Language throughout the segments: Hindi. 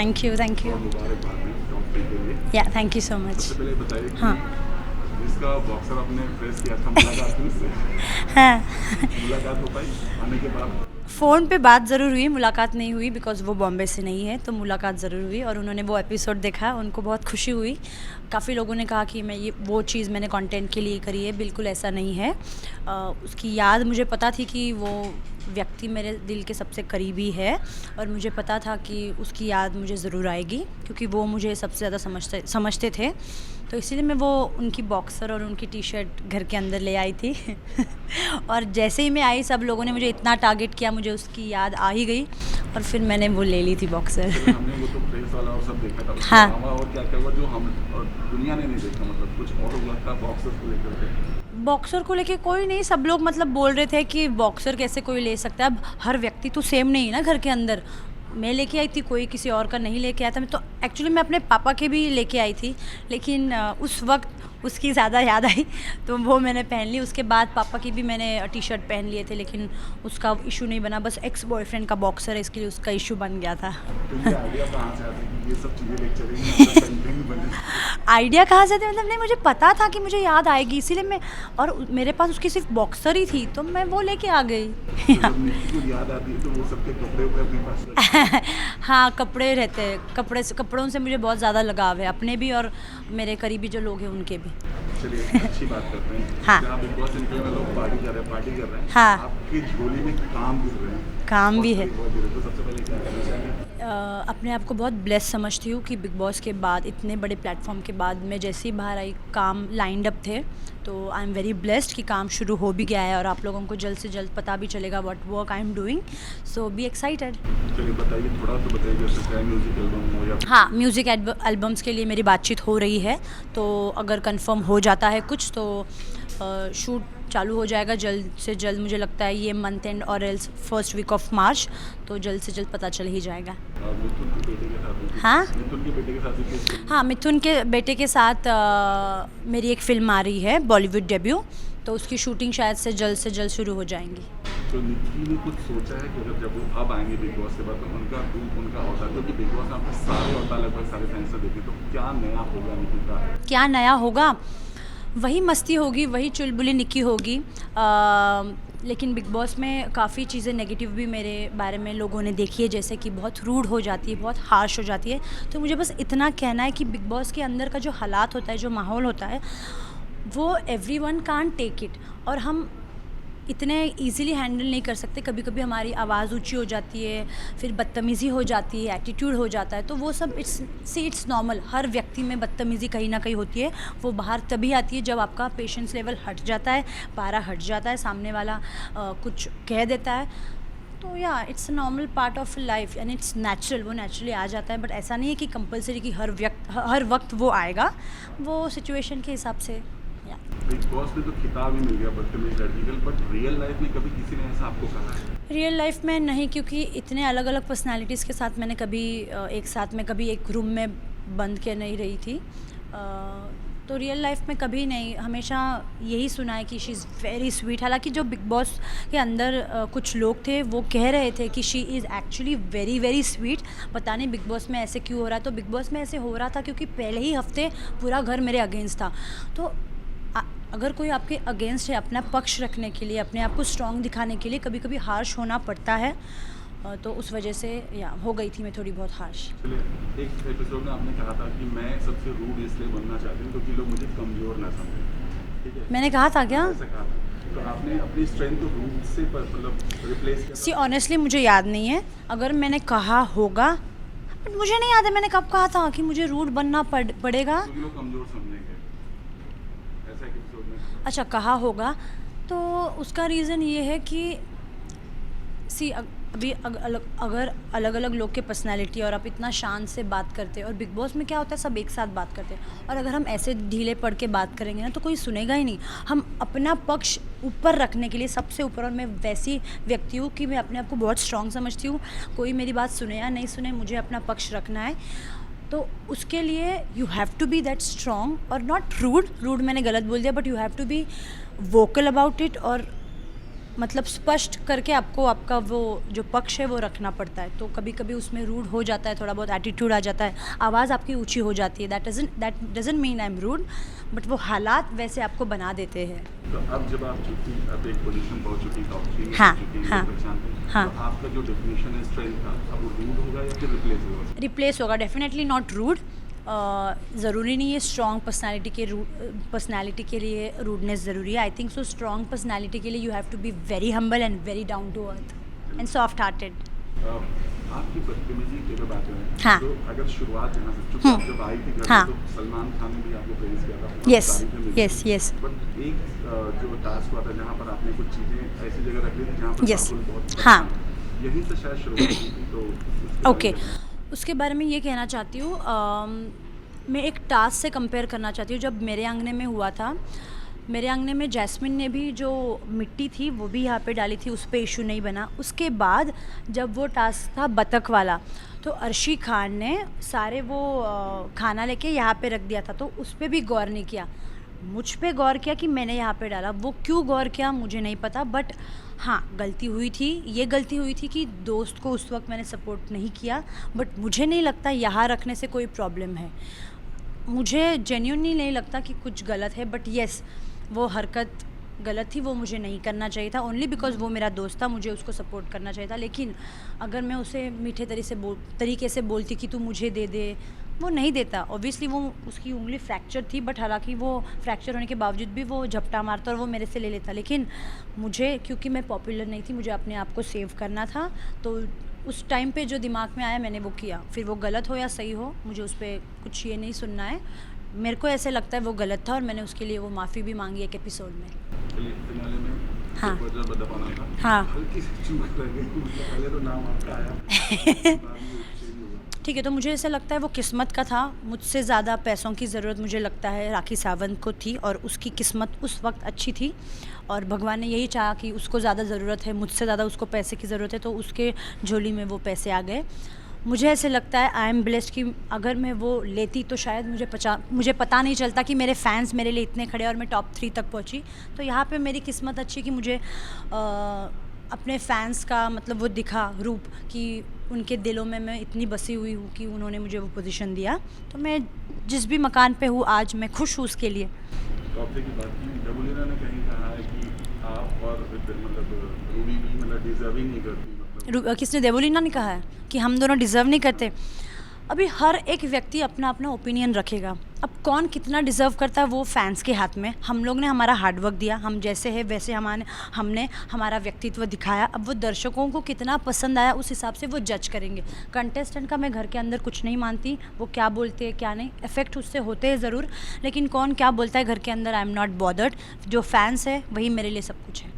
Thank you, thank you. और मुबारकबाद हैं टॉप 3 के लिए। या थैंक यू सो मच। सबसे पहले बताइए कि हाँ जिसका बॉक्सर आपने प्रेस किया था, मुलाकात हुई उससे? हाँ मुलाकात हो पाई आने के बाद? फ़ोन पे बात ज़रूर हुई, मुलाकात नहीं हुई बिकॉज़ वो बॉम्बे से नहीं है, तो मुलाकात ज़रूर हुई और उन्होंने वो एपिसोड देखा, उनको बहुत खुशी हुई। काफ़ी लोगों ने कहा कि मैं ये वो चीज़ मैंने कंटेंट के लिए करी है, बिल्कुल ऐसा नहीं है। उसकी याद मुझे पता थी कि वो व्यक्ति मेरे दिल के सबसे करीबी है और मुझे पता था कि उसकी याद मुझे ज़रूर आएगी क्योंकि वो मुझे सबसे ज़्यादा समझते थे। तो इसीलिए मैं वो उनकी बॉक्सर और उनकी टी-शर्ट घर के अंदर ले आई थी और जैसे ही मैं आई सब लोगों ने मुझे इतना टारगेट किया, मुझे उसकी याद आ ही गई और फिर मैंने वो ले ली थी बॉक्सर। चलिए, हमने वो तो प्रेस वाला और सब देखा था, उसके हाँ। अलावा और क्या-क्या हुआ जो हम और दुनिया ने नहीं देखा, मतलब कुछ और हुआ था बॉक्सर्स को लेकर के? बॉक्सर को लेके कोई नहीं, सब लोग मतलब बोल रहे थे कि बॉक्सर कैसे कोई ले सकता है। अब हर व्यक्ति तो सेम नहीं है ना घर के अंदर। मैं लेके आई थी, कोई किसी और का नहीं लेके आया था। मैं तो एक्चुअली मैं अपने पापा के भी लेके आई थी, लेकिन उस वक्त उसकी ज़्यादा याद आई तो वो मैंने पहन ली। उसके बाद पापा की भी मैंने टी-शर्ट पहन लिए थे, लेकिन उसका इशू नहीं बना। बस एक्स बॉयफ्रेंड का बॉक्सर है, इसके लिए उसका इशू बन गया था। तो ये आइडिया कहाँ से आती है कि ये सब चीज़ें लेके चलेंगी, मतलब कंटेंट बने? आइडिया कहाँ से थे मतलब, नहीं मुझे पता था कि मुझे याद आएगी, इसीलिए मैं, और मेरे पास उसकी सिर्फ बॉक्सर ही थी तो मैं वो लेके आ गई। तो जब निक्की को याद आती है तो वो सबके कपड़े वपड़े अपने पास रखती है? हाँ, कपड़े रहते हैं, कपड़ों से मुझे बहुत ज़्यादा लगाव है, अपने भी और मेरे करीबी जो लोग हैं उनके भी। चलिए, अच्छी बात करते हैं। हाँ। जहाँ बिग बॉस निकले में लोग पार्टी कर रहे हैं, हाँ। आपकी झोली में काम गिर रहे हैं, काम भी है। बहुत गिर रहे हैं, तो सबसे पहले क्या करना चाहिए? अपने आप को बहुत ब्लेस समझती हूँ कि बिग बॉस के बाद, इतने बड़े प्लेटफॉर्म के बाद मैं जैसे ही बाहर आई, काम लाइंड अप थे, तो आई एम वेरी ब्लेस्ड कि काम शुरू हो भी गया है और आप लोगों को जल्द से जल्द पता भी चलेगा what work I am doing, so be excited. चलिए बताइए, थोड़ा तो बताइए, जैसे चाहे म्यूजिक एल्बम हो या हाँ, म्यूज़िक एल्बम्स के लिए मेरी बातचीत हो रही है, तो अगर कंफर्म हो जाता है कुछ तो शूट चालू हो जाएगा जल्द से जल्द। मुझे लगता है ये मंथ एंड और else first week of March, तो जल्द से जल्द पता चल ही जाएगा। मिथुन के बेटे के साथ भी? हाँ? मिथुन के बेटे के साथ भी कुछ फिल्म? हाँ, मिथुन के बेटे के साथ मेरी एक फ़िल्म आ रही है, बॉलीवुड डेब्यू, तो उसकी शूटिंग शायद से जल्द शुरू हो जाएंगी। तो निक्की ने कुछ सोचा है कि अगर जब वो अब आएंगे बिग बॉस के बाद तो उनका रूप, उनका अवतार, क्योंकि बिग बॉस में आपने सारे अवतार लगभग सारे सेंसर देखे, तो क्या नया होगा निक्की का? क्या नया होगा? वही मस्ती होगी, वही चुलबुली निक्की होगी। लेकिन बिग बॉस में काफ़ी चीज़ें नेगेटिव भी मेरे बारे में लोगों ने देखी है, जैसे कि बहुत रूड हो जाती है, बहुत हार्श हो जाती है। तो मुझे बस इतना कहना है कि बिग बॉस के अंदर का जो हालात होता है, जो माहौल होता है, वो एवरीवन कांट टेक इट, और हम इतने इजीली हैंडल नहीं कर सकते। कभी कभी हमारी आवाज़ ऊंची हो जाती है, फिर बदतमीज़ी हो जाती है, एटीट्यूड हो जाता है, तो वो सब इट्स नॉर्मल। हर व्यक्ति में बदतमीज़ी कहीं ना कहीं होती है, वो बाहर तभी आती है जब आपका पेशेंस लेवल हट जाता है, पारा हट जाता है, सामने वाला कुछ कह देता है। तो या it's a normal part of life and it's natural, वो नेचुरली आ जाता है। बट ऐसा नहीं है कि कंपलसरी कि हर वक्त वो आएगा, वो सिचुएशन के हिसाब से। या बिग बॉस में तो खिताब ही मिल गया बदतमीज लड़की का, बट रियल लाइफ में कभी किसी ने ऐसा आपको कहा है? रियल लाइफ में नहीं, क्योंकि इतने अलग अलग पर्सनालिटीज़ के साथ मैंने कभी एक साथ में कभी एक रूम में बंद के नहीं रही थी। तो रियल लाइफ में कभी नहीं, हमेशा यही सुना है कि शी इज़ वेरी स्वीट। हालांकि जो बिग बॉस के अंदर कुछ लोग थे वो कह रहे थे कि she is actually very very sweet. पता नहीं बिग बॉस में ऐसे क्यों हो रहा है। तो बिग बॉस में ऐसे हो रहा था क्योंकि पहले ही हफ्ते पूरा घर मेरे अगेंस्ट था। तो अगर कोई आपके अगेंस्ट है, अपना पक्ष रखने के लिए, अपने आप को स्ट्रॉन्ग दिखाने के लिए कभी कभी हार्श होना पड़ता है। तो उस वजह से या हो गई थी मैं थोड़ी बहुत हार्श। चलिए, एक एपिसोड में आपने कहा था कि मैं सबसे रूड इसलिए बनना चाहती हूँ क्योंकि लोग मुझे कमज़ोर ना समझें, ठीक है? मैंने कहा था क्या? ऐसा कहा था, तो आपने अपनी स्ट्रेंथ को रूड से मतलब रिप्लेस किया सी ऑनेस्टली मुझे याद नहीं है, अगर मैंने कहा होगा, बट मुझे नहीं याद है मैंने कब कहा था कि मुझे रूड बनना पड़ेगा। क्योंकि लोग कमज़ोर समझेंगे, ऐसा एक एपिसोड में? अच्छा, कहा होगा तो उसका रीज़न ये है कि सी अभी अगर अलग अलग लोग के पर्सनैलिटी और आप इतना शान से बात करते हैं, और बिग बॉस में क्या होता है सब एक साथ बात करते हैं, और अगर हम ऐसे ढीले पड़ के बात करेंगे ना तो कोई सुनेगा ही नहीं। हम अपना पक्ष ऊपर रखने के लिए सबसे ऊपर, और मैं वैसी व्यक्ति हूँ कि मैं अपने आप को बहुत स्ट्रॉन्ग समझती हूँ। कोई मेरी बात सुने या नहीं सुने, मुझे अपना पक्ष रखना है। तो उसके लिए you have to be that strong और नॉट रूड। मैंने गलत बोल दिया, but you have to be vocal about it और मतलब स्पष्ट करके आपको आपका वो जो पक्ष है वो रखना पड़ता है। तो कभी कभी उसमें रूड हो जाता है, थोड़ा बहुत एटीट्यूड आ जाता है, आवाज़ आपकी ऊंची हो जाती है। That doesn't mean I am rude, but वो हालात वैसे आपको बना देते हैं। तो अब जब आप चुकी, अब एक पोजीशन पहुंच चुकी, टॉप 3 में हाँ, पहुंच चुकी, हाँ, लोग पहचानते हैं, हाँ। तो आपका जो डेफिनेशन है स्ट्रेंथ का, अब वो रूड होगा या फिर रिप्लेस होगा? रिप्लेस होगा, डेफिनेटली नॉट रूड। ज़रूरी नहीं है स्ट्रॉन्ग पर्सनैलिटी के लिए रूडनेस ज़रूरी है। I think so strong personality के लिए you have to be very humble and very down to earth and soft hearted. आपकी बदतमीजी की जब बात करें, हाँ। तो अगर शुरुआत है ना, चूंकि आप जब आई थी घर हाँ। में, तो सलमान खान ने भी आपको प्रेज किया था, बहुत Yes, तारीफें मिली yes, थी। yes. बट एक जो टास्क हुआ था जहाँ पर आपने कुछ चीज़ें ऐसी जगह रख ली थी जहाँ पर Yes. राहुल बहुत हाँ। परेशान थे। यहीं से शायद शुरुआत हुई थी, तो उसके बारे में ओके, क्या कहना? उसके बारे में ये कहना चाहती हूँ, मैं एक टास्क से कंपेयर करना चाहती हूँ। जब मेरे आंगने में हुआ था, मेरे आंगने में जैस्मिन ने भी जो मिट्टी थी वो भी यहाँ पे डाली थी, उस पे इशू नहीं बना। उसके बाद जब वो टास्क था बतख वाला, तो अर्शी खान ने सारे वो खाना लेके यहाँ पे रख दिया था, तो उस पर भी गौर नहीं किया। मुझ पे गौर किया कि मैंने यहाँ पे डाला। वो क्यों गौर किया मुझे नहीं पता, बट हाँ गलती हुई थी। ये गलती हुई थी कि दोस्त को उस वक्त मैंने सपोर्ट नहीं किया, बट मुझे नहीं लगता यहाँ रखने से कोई प्रॉब्लम है। मुझे जेन्युइनली नहीं लगता कि कुछ गलत है, बट येस वो हरकत गलत थी, वो मुझे नहीं करना चाहिए था। ओनली बिकॉज वो मेरा दोस्त था, मुझे उसको सपोर्ट करना चाहिए था। लेकिन अगर मैं उसे मीठे तरीके से बोलती कि तू मुझे दे दे, वो नहीं देता। ऑब्वियसली वो उसकी उंगली फ्रैक्चर थी, बट हालांकि वो फ्रैक्चर होने के बावजूद भी वो झपटा मारता और वो मेरे से ले लेता। लेकिन मुझे, क्योंकि मैं पॉपुलर नहीं थी, मुझे अपने आप को सेव करना था, तो उस टाइम पे जो दिमाग में आया मैंने वो किया। फिर वो गलत हो या सही हो, मुझे उस पर कुछ ये नहीं सुनना है। मेरे को ऐसे लगता है वो गलत था और मैंने उसके लिए वो माफ़ी भी मांगी एक एपिसोड में। फिनाले में हाँ। एक वजह बता पाना था, हाँ। हल्की सी चूक रह गई, मतलब पहले तो नाम आपका आया, बाद में चेंज हुआ। ठीक है, तो मुझे ऐसा लगता है वो किस्मत का था। मुझसे ज़्यादा पैसों की ज़रूरत मुझे लगता है राखी सावंत को थी, और उसकी किस्मत उस वक्त अच्छी थी, और भगवान ने यही चाहा कि उसको ज़्यादा ज़रूरत है, मुझसे ज़्यादा उसको पैसे की ज़रूरत है, तो उसके झोली में वो पैसे आ गए। मुझे ऐसे लगता है आई एम ब्लेस्ड कि अगर मैं वो लेती तो शायद मुझे पता नहीं चलता कि मेरे फैंस मेरे लिए इतने खड़े और मैं टॉप 3 तक पहुंची। तो यहाँ पे मेरी किस्मत अच्छी कि मुझे अपने फैंस का मतलब वो दिखा रूप, कि उनके दिलों में मैं इतनी बसी हुई हूँ कि उन्होंने मुझे वो पोजीशन दिया। तो मैं जिस भी मकान पे हूँ आज, मैं खुश हूँ उसके लिए। टॉप 3 की बात की, डबुलिना ने कहीं कहा है कि आप और मतलब रूबी भी मतलब डिजर्विंग नहीं करती, मतलब किसने? देवोलीना ने कहा है कि हम दोनों डिज़र्व नहीं करते। अभी हर एक व्यक्ति अपना अपना ओपिनियन रखेगा। अब कौन कितना डिज़र्व करता है वो फैंस के हाथ में। हम लोग ने हमारा हार्डवर्क दिया, हम जैसे हैं वैसे हमने हमारा व्यक्तित्व दिखाया। अब वो दर्शकों को कितना पसंद आया उस हिसाब से वो जज करेंगे। कंटेस्टेंट का मैं घर के अंदर कुछ नहीं मानती, वो क्या बोलते हैं क्या नहीं, इफेक्ट उससे होते हैं ज़रूर, लेकिन कौन क्या बोलता है घर के अंदर, आई एम नॉट बॉदर्ड। जो फैंस है वही मेरे लिए सब कुछ है।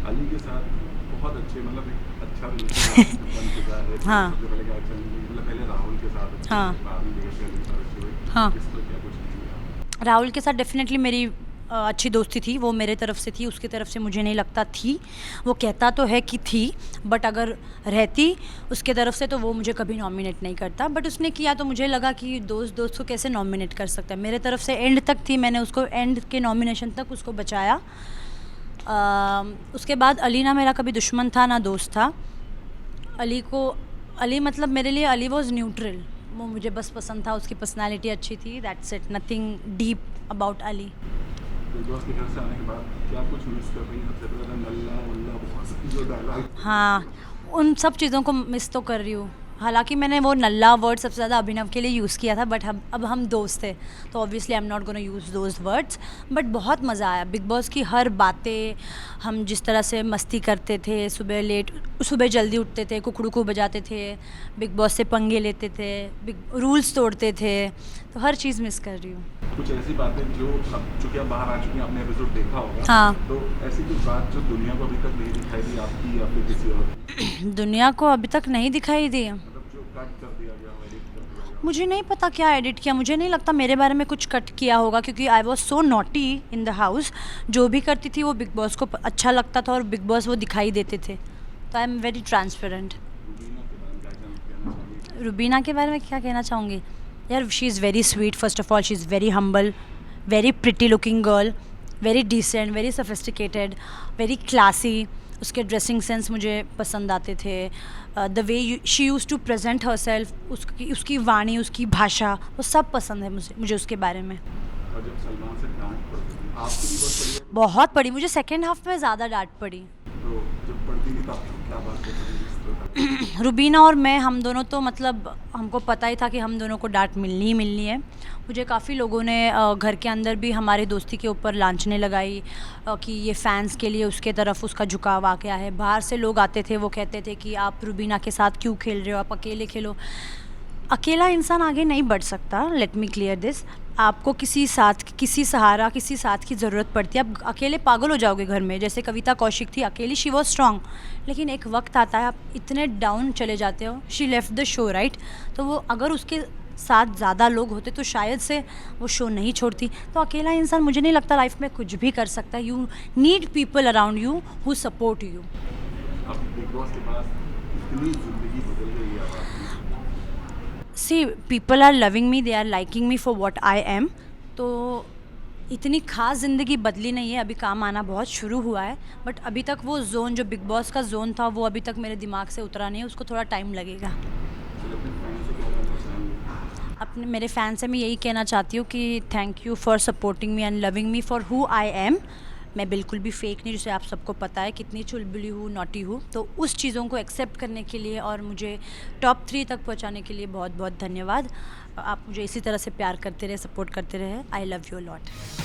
अली के साथ बहुत अच्छे, मतलब एक अच्छा रिलेशन बन चुका है। हाँ। सबसे पहले क्या अच्छा, मतलब पहले राहुल के साथ अच्छे, हाँ। बाद में जगह से अली के साथ अच्छे हुए। हाँ। इस पर क्या कुछ नहीं हुआ? राहुल के साथ डेफिनेटली मेरी अच्छी दोस्ती थी, वो मेरे तरफ से थी, उसकी तरफ से मुझे नहीं लगता थी। वो कहता तो है कि थी, बट अगर रहती उसके तरफ से तो वो मुझे कभी नॉमिनेट नहीं करता। बट उसने किया तो मुझे लगा कि दोस्त को कैसे नॉमिनेट कर सकता है। मेरे तरफ से एंड तक थी, मैंने उसको एंड के नॉमिनेशन तक उसको बचाया। उसके बाद अली ना मेरा कभी दुश्मन था ना दोस्त था। अली मतलब मेरे लिए अली वॉज न्यूट्रल। वो मुझे बस पसंद था, उसकी पर्सनालिटी अच्छी थी, that's it, nothing deep about Ali. Big Boss के घर से आने के बाद क्या कुछ मिस कर रही हैं? सबसे पहले नल्ला वल्ला बहुत जो डायलॉग, हाँ, उन सब चीज़ों को मिस तो कर रही हूँ। हालांकि मैंने वो नल्ला वर्ड सबसे ज़्यादा अभिनव के लिए यूज़ किया था, बट अब हम दोस्त थे तो obviously I am not gonna use those words. But बहुत मज़ा आया बिग बॉस की हर बातें, हम जिस तरह से मस्ती करते थे, सुबह जल्दी उठते थे, कुकड़ू को बजाते थे, बिग बॉस से पंगे लेते थे, रूल्स तोड़ते थे, तो हर चीज़ मिस कर रही हूँ। कुछ ऐसी बातें जो अब चूंकि आप बाहर आ चुकी हैं, आपने एपिसोड देखा होगा, हाँ। तो ऐसी कुछ बात जो दुनिया को अभी तक नहीं दिखाई दी आपकी या फिर किसी और, दुनिया को अभी तक नहीं दिखाई दी। मतलब जो कट कर दिया गया हो, एडिट कर दिया गया हो? मुझे नहीं पता क्या एडिट किया, मुझे नहीं लगता मेरे बारे में कुछ कट किया होगा, क्योंकि I was so naughty in the house. जो भी करती थी वो बिग बॉस को अच्छा लगता था और बिग बॉस वो दिखाई देते थे, तो I am very transparent. Rubina के बारे में क्या कहना चाहूँगी यार, she is very sweet, first of all she is very humble, very pretty looking girl, very decent, very sophisticated, very classy. उसके ड्रेसिंग सेंस मुझे पसंद आते थे, the way she use to present herself, उसकी वाणी, उसकी भाषा, वो सब पसंद है मुझे उसके बारे में। और जब सलमान से डांट पड़ती थी आपको भी बहुत पड़ी है? बहुत पड़ी, मुझे सेकेंड हाफ में ज़्यादा डांट पड़ी। तो जब पड़ती थी तो आप क्या बात करते थे जिस तरह? रुबीना और मैं, हम दोनों तो मतलब हमको पता ही था कि हम दोनों को डांट मिलनी ही मिलनी है। मुझे काफ़ी लोगों ने घर के अंदर भी हमारी दोस्ती के ऊपर लांछनें लगाई कि ये फैंस के लिए उसके तरफ उसका झुकाव आ गया है। बाहर से लोग आते थे, वो कहते थे कि आप रुबीना के साथ क्यों खेल रहे हो, आप अकेले खेलो। अकेला इंसान आगे नहीं बढ़ सकता, लेट मी क्लियर दिस। आपको किसी सहारा, किसी साथ की ज़रूरत पड़ती है। आप अकेले पागल हो जाओगे घर में, जैसे कविता कौशिक थी, अकेली शी वॉज स्ट्रॉन्ग, लेकिन एक वक्त आता है आप इतने डाउन चले जाते हो। She left the show, right? तो वो अगर उसके साथ ज़्यादा लोग होते तो शायद से वो शो नहीं छोड़ती। तो अकेला इंसान, मुझे नहीं लगता लाइफ में कुछ भी कर सकता। You need people around you who support you. अब बिग बॉस के बाद इतनी ज़िंदगी बदल गई है अब आपकी। See, people are loving me, they are liking me for what I am. तो इतनी खास ज़िंदगी बदली नहीं है, अभी काम आना बहुत शुरू हुआ है, बट अभी तक वो जोन, जो बिग बॉस का जोन था, वो अभी तक मेरे दिमाग से उतरा नहीं है, उसको थोड़ा टाइम लगेगा। चलो अपने फैन से क्या कहना चाहेंगे? मेरे फ़ैन से मैं यही कहना चाहती हूँ कि thank you for supporting me and loving me for who I am. मैं बिल्कुल भी फेक नहीं, जिसे आप सबको पता है कितनी चुलबुली हूँ, नॉटी हूँ। तो उस चीज़ों को एक्सेप्ट करने के लिए और मुझे टॉप 3 तक पहुँचाने के लिए बहुत बहुत धन्यवाद। आप मुझे इसी तरह से प्यार करते रहे, सपोर्ट करते रहे। I love you lot.